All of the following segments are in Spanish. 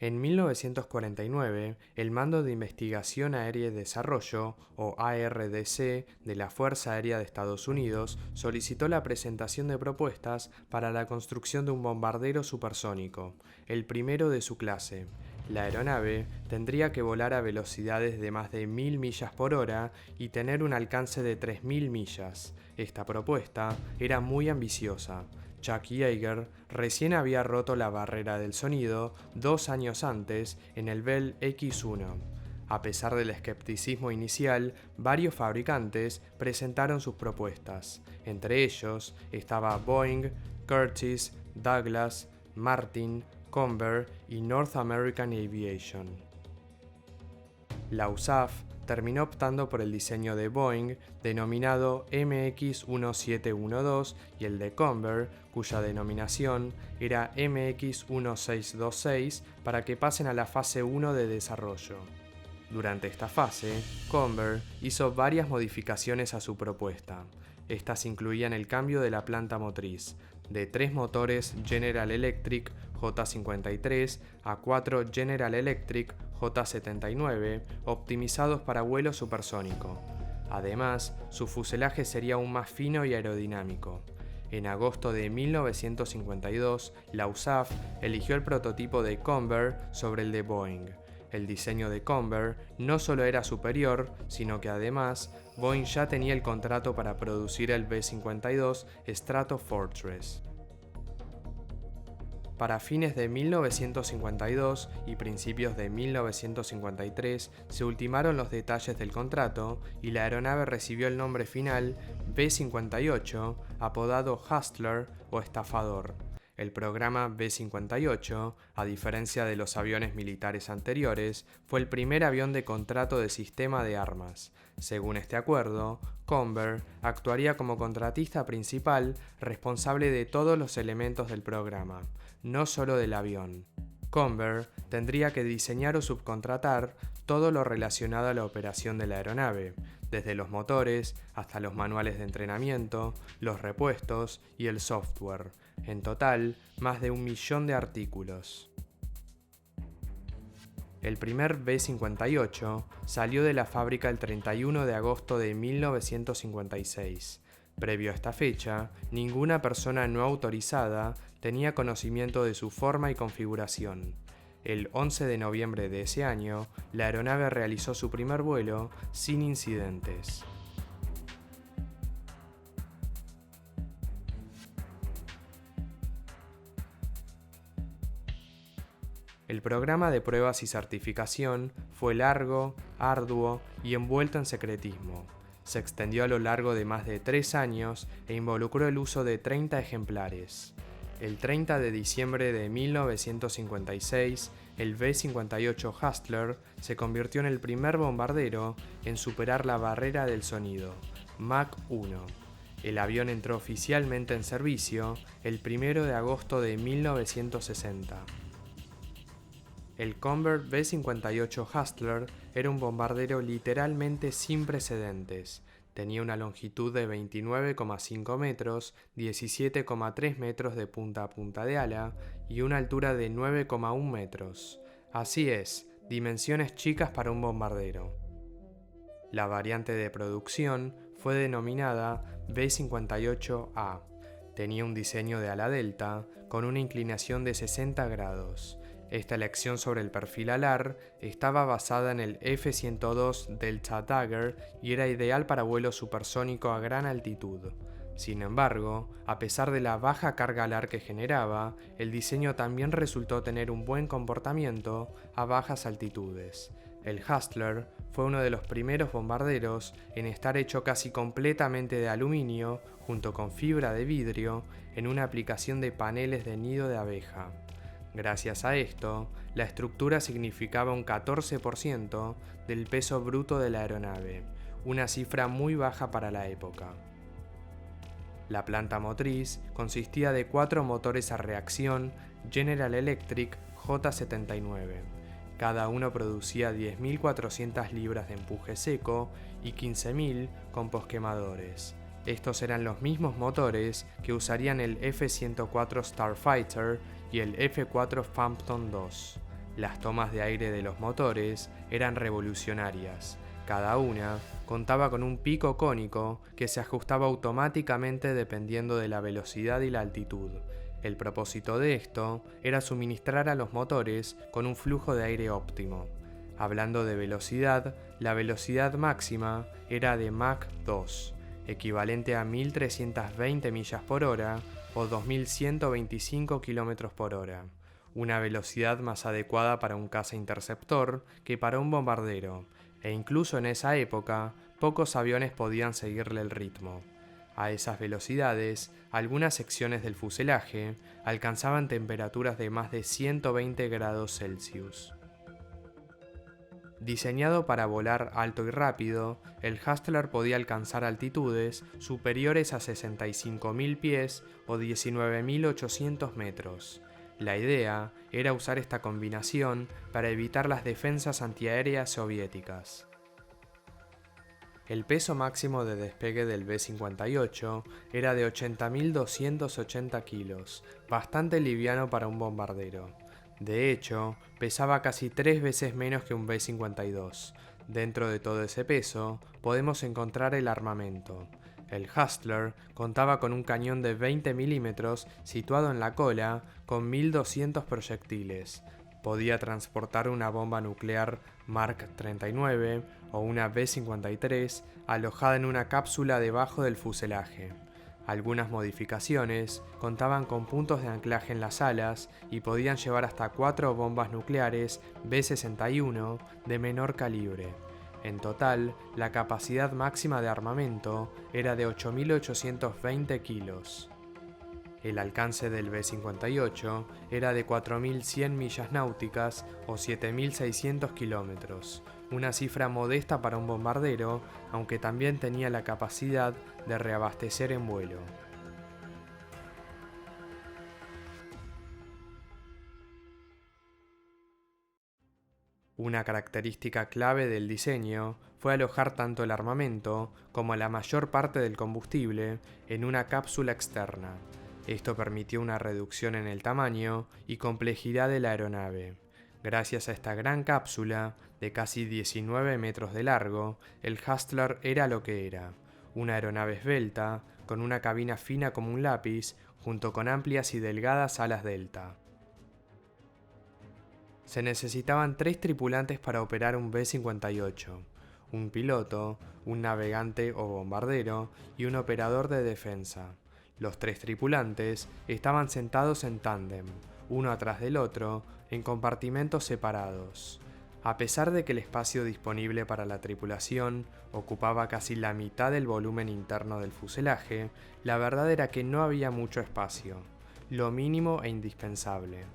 En 1949, el Mando de Investigación Aérea y Desarrollo, o ARDC, de la Fuerza Aérea de Estados Unidos, solicitó la presentación de propuestas para la construcción de un bombardero supersónico, el primero de su clase. La aeronave tendría que volar a velocidades de más de 1000 millas por hora y tener un alcance de 3000 millas. Esta propuesta era muy ambiciosa. Chuck Yeager recién había roto la barrera del sonido 2 años antes en el Bell X-1. A pesar del escepticismo inicial, varios fabricantes presentaron sus propuestas. Entre ellos estaba Boeing, Curtiss, Douglas, Martin, Convair y North American Aviation. La USAF terminó optando por el diseño de Boeing, denominado MX-1712, y el de Convair, cuya denominación era MX-1626, para que pasen a la fase 1 de desarrollo. Durante esta fase, Convair hizo varias modificaciones a su propuesta. Estas incluían el cambio de la planta motriz, de 3 motores General Electric J53 a 4 General Electric J79, optimizados para vuelo supersónico. Además, su fuselaje sería aún más fino y aerodinámico. En agosto de 1952, la USAF eligió el prototipo de Convair sobre el de Boeing. El diseño de Convair no solo era superior, sino que además, Boeing ya tenía el contrato para producir el B-52 Stratofortress. Para fines de 1952 y principios de 1953 se ultimaron los detalles del contrato y la aeronave recibió el nombre final B-58, apodado Hustler o estafador. El programa B-58, a diferencia de los aviones militares anteriores, fue el primer avión de contrato de sistema de armas. Según este acuerdo, Convair actuaría como contratista principal responsable de todos los elementos del programa, no solo del avión. Convair tendría que diseñar o subcontratar todo lo relacionado a la operación de la aeronave, desde los motores hasta los manuales de entrenamiento, los repuestos y el software. En total, más de 1 millón de artículos. El primer B-58 salió de la fábrica el 31 de agosto de 1956. Previo a esta fecha, ninguna persona no autorizada tenía conocimiento de su forma y configuración. El 11 de noviembre de ese año, la aeronave realizó su primer vuelo sin incidentes. El programa de pruebas y certificación fue largo, arduo y envuelto en secretismo. Se extendió a lo largo de más de 3 años e involucró el uso de 30 ejemplares. El 30 de diciembre de 1956, el B-58 Hustler se convirtió en el primer bombardero en superar la barrera del sonido, Mach 1. El avión entró oficialmente en servicio el 1 de agosto de 1960. El Convair B-58 Hustler era un bombardero literalmente sin precedentes. Tenía una longitud de 29,5 metros, 17,3 metros de punta a punta de ala y una altura de 9,1 metros. Así es, dimensiones chicas para un bombardero. La variante de producción fue denominada B-58A. Tenía un diseño de ala delta con una inclinación de 60 grados. Esta elección sobre el perfil alar estaba basada en el F-102 Delta Dagger y era ideal para vuelo supersónico a gran altitud. Sin embargo, a pesar de la baja carga alar que generaba, el diseño también resultó tener un buen comportamiento a bajas altitudes. El Hustler fue uno de los primeros bombarderos en estar hecho casi completamente de aluminio junto con fibra de vidrio en una aplicación de paneles de nido de abeja. Gracias a esto, la estructura significaba un 14% del peso bruto de la aeronave, una cifra muy baja para la época. La planta motriz consistía de 4 motores a reacción General Electric J79. Cada uno producía 10.400 libras de empuje seco y 15.000 con posquemadores. Estos eran los mismos motores que usarían el F-104 Starfighter y el F-4 Phantom II. Las tomas de aire de los motores eran revolucionarias. Cada una contaba con un pico cónico que se ajustaba automáticamente dependiendo de la velocidad y la altitud. El propósito de esto era suministrar a los motores con un flujo de aire óptimo. Hablando de velocidad, la velocidad máxima era de Mach 2, equivalente a 1320 millas por hora o 2125 km por hora, una velocidad más adecuada para un caza interceptor que para un bombardero, e incluso en esa época, pocos aviones podían seguirle el ritmo. A esas velocidades, algunas secciones del fuselaje alcanzaban temperaturas de más de 120 grados Celsius. Diseñado para volar alto y rápido, el Hustler podía alcanzar altitudes superiores a 65.000 pies o 19.800 metros. La idea era usar esta combinación para evitar las defensas antiaéreas soviéticas. El peso máximo de despegue del B-58 era de 80.280 kilos, bastante liviano para un bombardero. De hecho, pesaba casi 3 veces menos que un B-52. Dentro de todo ese peso, podemos encontrar el armamento. El Hustler contaba con un cañón de 20 milímetros situado en la cola con 1.200 proyectiles. Podía transportar una bomba nuclear Mark 39 o una B-53 alojada en una cápsula debajo del fuselaje. Algunas modificaciones contaban con puntos de anclaje en las alas y podían llevar hasta 4 bombas nucleares B-61 de menor calibre. En total, la capacidad máxima de armamento era de 8.820 kilos. El alcance del B-58 era de 4.100 millas náuticas o 7.600 kilómetros, una cifra modesta para un bombardero, aunque también tenía la capacidad de reabastecer en vuelo. Una característica clave del diseño fue alojar tanto el armamento como la mayor parte del combustible en una cápsula externa. Esto permitió una reducción en el tamaño y complejidad de la aeronave. Gracias a esta gran cápsula, de casi 19 metros de largo, el Hustler era lo que era: una aeronave esbelta, con una cabina fina como un lápiz, junto con amplias y delgadas alas delta. Se necesitaban 3 tripulantes para operar un B-58, un piloto, un navegante o bombardero y un operador de defensa. Los 3 tripulantes estaban sentados en tándem, uno atrás del otro, en compartimentos separados. A pesar de que el espacio disponible para la tripulación ocupaba casi la mitad del volumen interno del fuselaje, la verdad era que no había mucho espacio, lo mínimo e indispensable.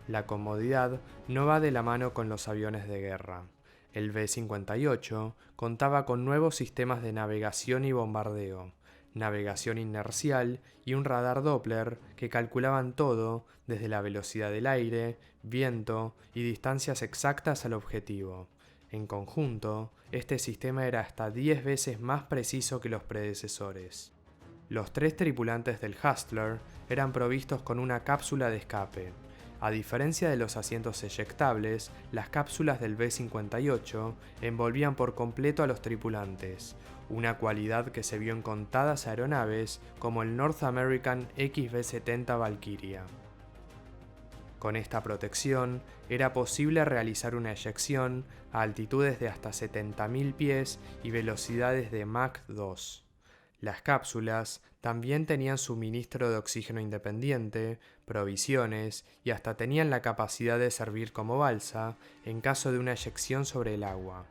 La comodidad no va de la mano con los aviones de guerra. El B-58 contaba con nuevos sistemas de navegación y bombardeo, navegación inercial y un radar Doppler que calculaban todo, desde la velocidad del aire, viento y distancias exactas al objetivo. En conjunto, este sistema era hasta 10 veces más preciso que los predecesores. Los 3 tripulantes del Hustler eran provistos con una cápsula de escape. A diferencia de los asientos eyectables, las cápsulas del B-58 envolvían por completo a los tripulantes, una cualidad que se vio en contadas aeronaves como el North American XB-70 Valkyria. Con esta protección, era posible realizar una eyección a altitudes de hasta 70.000 pies y velocidades de Mach 2. Las cápsulas también tenían suministro de oxígeno independiente, provisiones y hasta tenían la capacidad de servir como balsa en caso de una eyección sobre el agua.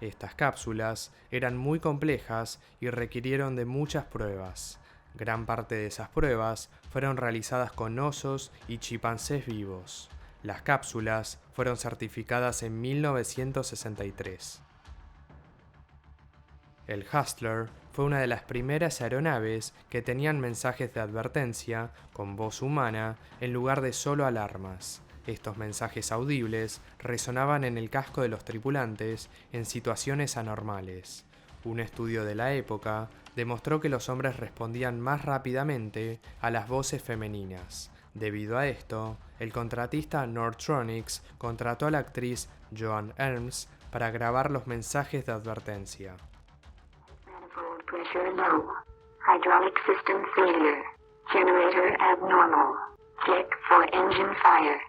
Estas cápsulas eran muy complejas y requirieron de muchas pruebas. Gran parte de esas pruebas fueron realizadas con osos y chimpancés vivos. Las cápsulas fueron certificadas en 1963. El Hustler fue una de las primeras aeronaves que tenían mensajes de advertencia con voz humana en lugar de solo alarmas. Estos mensajes audibles resonaban en el casco de los tripulantes en situaciones anormales. Un estudio de la época demostró que los hombres respondían más rápidamente a las voces femeninas. Debido a esto, el contratista Nordtronics contrató a la actriz Joan Erms para grabar los mensajes de advertencia. Manifold pressure low. Hydraulic system failure. Generator abnormal. Click for engine fire.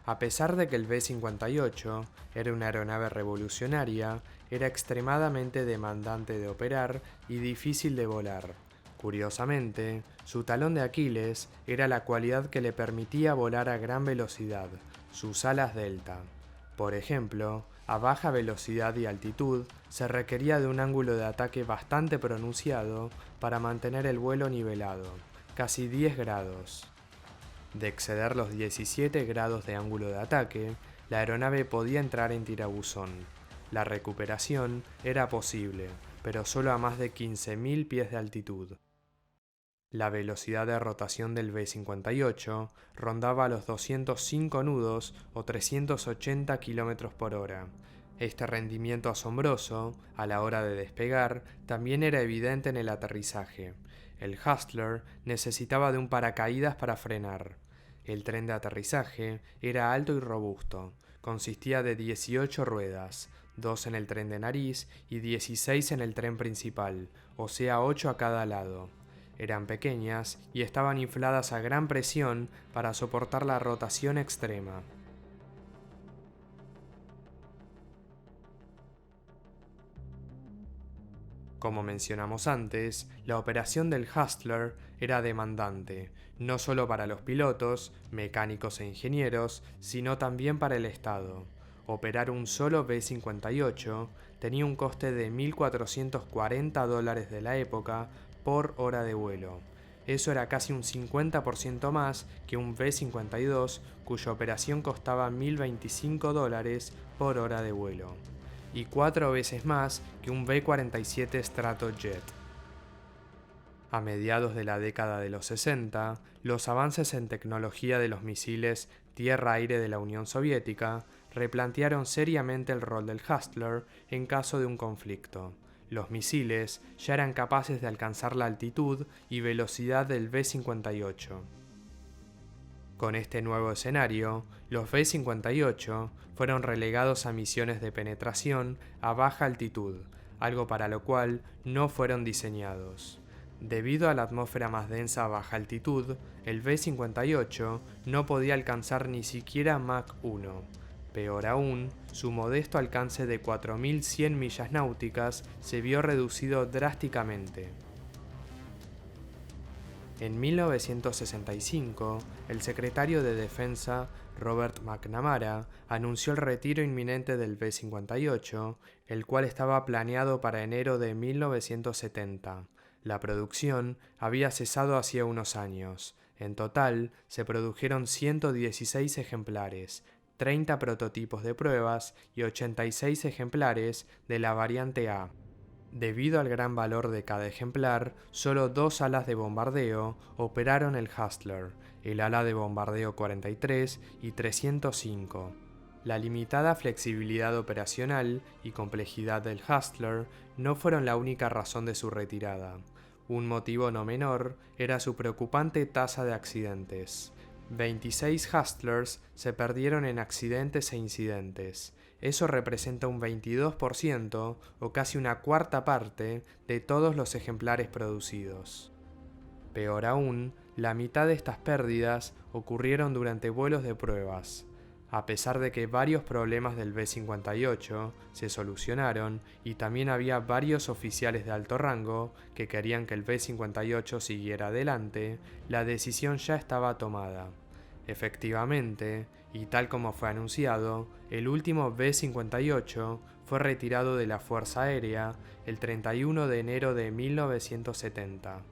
A pesar de que el B-58 era una aeronave revolucionaria, era extremadamente demandante de operar y difícil de volar. Curiosamente, su talón de Aquiles era la cualidad que le permitía volar a gran velocidad, sus alas delta. Por ejemplo, a baja velocidad y altitud se requería de un ángulo de ataque bastante pronunciado para mantener el vuelo nivelado, casi 10 grados. De exceder los 17 grados de ángulo de ataque, la aeronave podía entrar en tirabuzón. La recuperación era posible, pero solo a más de 15.000 pies de altitud. La velocidad de rotación del B-58 rondaba los 205 nudos o 380 km por hora. Este rendimiento asombroso, a la hora de despegar, también era evidente en el aterrizaje. El Hustler necesitaba de un paracaídas para frenar. El tren de aterrizaje era alto y robusto. Consistía de 18 ruedas, 2 en el tren de nariz y 16 en el tren principal, o sea 8 a cada lado. Eran pequeñas y estaban infladas a gran presión para soportar la rotación extrema. Como mencionamos antes, la operación del Hustler era demandante, no solo para los pilotos, mecánicos e ingenieros, sino también para el Estado. Operar un solo B-58 tenía un coste de $1.440 de la época por hora de vuelo. Eso era casi un 50% más que un B-52, cuya operación costaba $1.025 por hora de vuelo, y 4 veces más que un B-47 Stratojet. A mediados de la década de los 60, los avances en tecnología de los misiles tierra-aire de la Unión Soviética replantearon seriamente el rol del Hustler en caso de un conflicto. Los misiles ya eran capaces de alcanzar la altitud y velocidad del B-58. Con este nuevo escenario, los B-58 fueron relegados a misiones de penetración a baja altitud, algo para lo cual no fueron diseñados. Debido a la atmósfera más densa a baja altitud, el B-58 no podía alcanzar ni siquiera Mach 1. Peor aún, su modesto alcance de 4.100 millas náuticas se vio reducido drásticamente. En 1965, el secretario de Defensa, Robert McNamara, anunció el retiro inminente del B-58, el cual estaba planeado para enero de 1970. La producción había cesado hacía unos años. En total, se produjeron 116 ejemplares, 30 prototipos de pruebas y 86 ejemplares de la variante A. Debido al gran valor de cada ejemplar, solo 2 alas de bombardeo operaron el Hustler, el ala de bombardeo 43 y 305. La limitada flexibilidad operacional y complejidad del Hustler no fueron la única razón de su retirada. Un motivo no menor era su preocupante tasa de accidentes. 26 Hustlers se perdieron en accidentes e incidentes. Eso representa un 22% o casi una cuarta parte de todos los ejemplares producidos. Peor aún, la mitad de estas pérdidas ocurrieron durante vuelos de pruebas. A pesar de que varios problemas del B-58 se solucionaron y también había varios oficiales de alto rango que querían que el B-58 siguiera adelante, la decisión ya estaba tomada. Efectivamente, y tal como fue anunciado, el último B-58 fue retirado de la Fuerza Aérea el 31 de enero de 1970.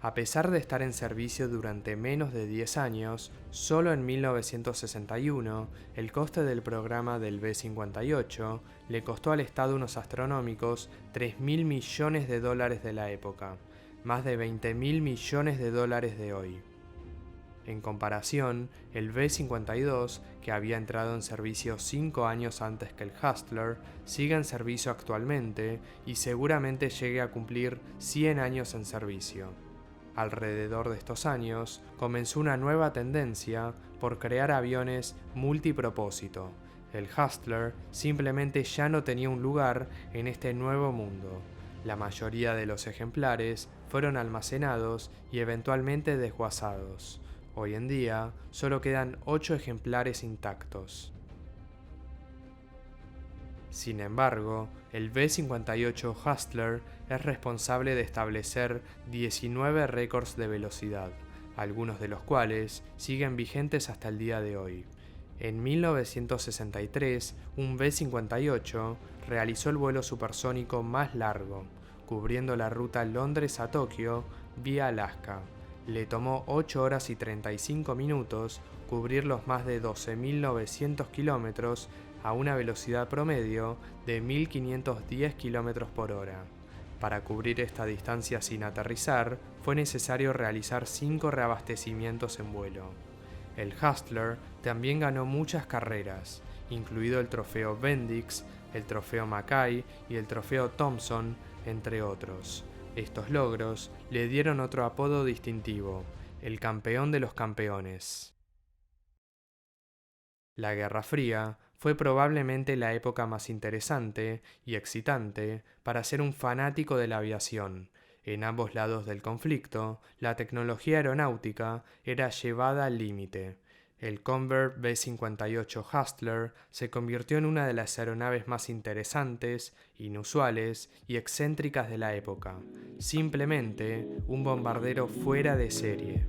A pesar de estar en servicio durante menos de 10 años, solo en 1961 el coste del programa del B-58 le costó al Estado unos astronómicos $3.000 millones de la época, más de $20.000 millones de hoy. En comparación, el B-52, que había entrado en servicio 5 años antes que el Hustler, sigue en servicio actualmente y seguramente llegue a cumplir 100 años en servicio. Alrededor de estos años comenzó una nueva tendencia por crear aviones multipropósito. El Hustler simplemente ya no tenía un lugar en este nuevo mundo. La mayoría de los ejemplares fueron almacenados y eventualmente desguazados. Hoy en día solo quedan 8 ejemplares intactos. Sin embargo, el B-58 Hustler es responsable de establecer 19 récords de velocidad, algunos de los cuales siguen vigentes hasta el día de hoy. En 1963, un B-58 realizó el vuelo supersónico más largo, cubriendo la ruta Londres a Tokio vía Alaska. Le tomó 8 horas y 35 minutos cubrir los más de 12.900 kilómetros a una velocidad promedio de 1.510 km por hora. Para cubrir esta distancia sin aterrizar, fue necesario realizar 5 reabastecimientos en vuelo. El Hustler también ganó muchas carreras, incluido el trofeo Bendix, el trofeo Mackay y el trofeo Thompson, entre otros. Estos logros le dieron otro apodo distintivo, el campeón de los campeones. La Guerra Fría fue probablemente la época más interesante y excitante para ser un fanático de la aviación. En ambos lados del conflicto, la tecnología aeronáutica era llevada al límite. El Convair B-58 Hustler se convirtió en una de las aeronaves más interesantes, inusuales y excéntricas de la época. Simplemente un bombardero fuera de serie.